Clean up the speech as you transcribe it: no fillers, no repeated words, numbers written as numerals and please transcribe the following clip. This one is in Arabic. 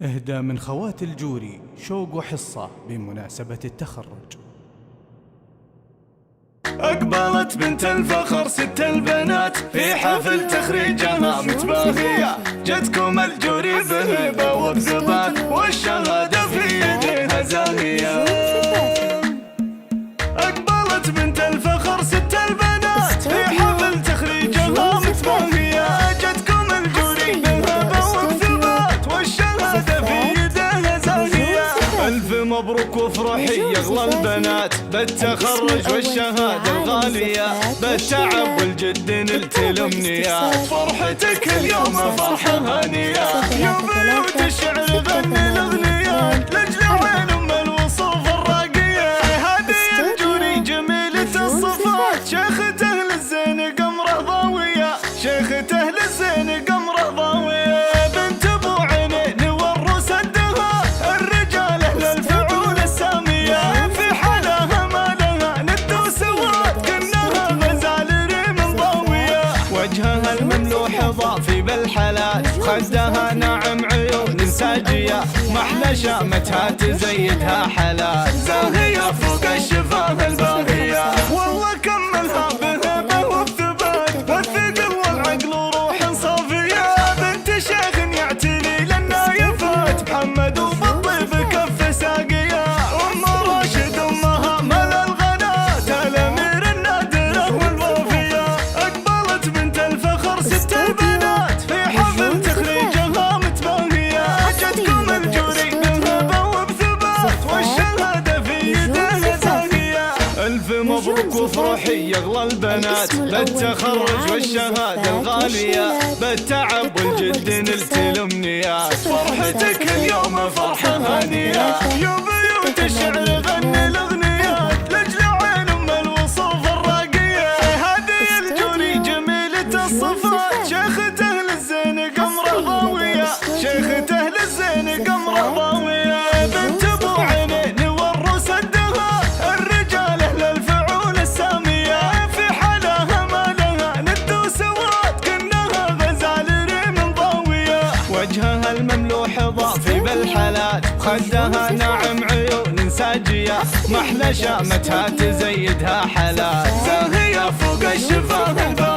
إهداء من خوات الجوري شوق وحصة بمناسبة التخرج. أقبلت بنت الفخر ست البنات في حفل تخريجها متباهية، جتكم الجوري بهبة وبثبات والشهادة في يديها زاهية. أقبلت بنت الفخر ست البنات في حفل تخريجها متباهية، جتكم الجوري بهبة وبثبات والشهادة في يديها زاهية. ألف مبروك وافرحي يغلى البنات بالتخرج والشهادة الغالية، بالتعب والجد نلت الأمنيات، فرحتك اليوم فرحة هانية. يا بيوت الشعر غني الأغنيات لأجل عين أم الوصوف الراقية، هذه الجوري جميلة الصفات، شيخته للزين قمره ضاوية، شيخته للزين قمره ضاوية. بنت أبو عينين والروس الدها، الرجال أهل الفعول السامية، في حالها ما لها ند وسواد، كأنها غزال ريم ضاوية. وجهها المملوح ضافي بالحلال، خدها ناعم عيون ساجية، محلى شامتها تزيدها حلال، زاهية فوق الشفاه الباهية. والله كملها بهبة وبثبات، الثقل والعقل وروح صافية. بنت شيخ يعتلي للنايفات، محمد وبالطيب كف ساقية، أم راشد أمها مال الغنات، الأمير النادرة والوافية. أقبلت بنت الفخر ست البنات في حفل تخريجها متباهية، جتكم الجوري بهبة وبثبات والشهادة في يديها زاهية. ألف مبروك وافرحي يغلى البنات بالتخرج والشهادة الغالية، بالتعب والجد نلت الأمنيات، فرحتك اليوم فرحة هانية. يا بيوت الشعر غني الأغنيات لأجل عين أم الوصوف الراقية، هذه الجوري جميلة الصفات، شيخته للزين قمره ضاوية، شيخته للزين قمره ضاوية. بنت أبو عينين والروس الدها، الرجال أهل الفعول السامية، في حالها ما لها ند وسواد، كأنها غزال ريم ضاوية. وجهها المملوح ضافي بالحلال، خدها ناعم عيون ساجية، محلى شامتها تزيدها حلال، زاهية فوق الشفاه الباهية.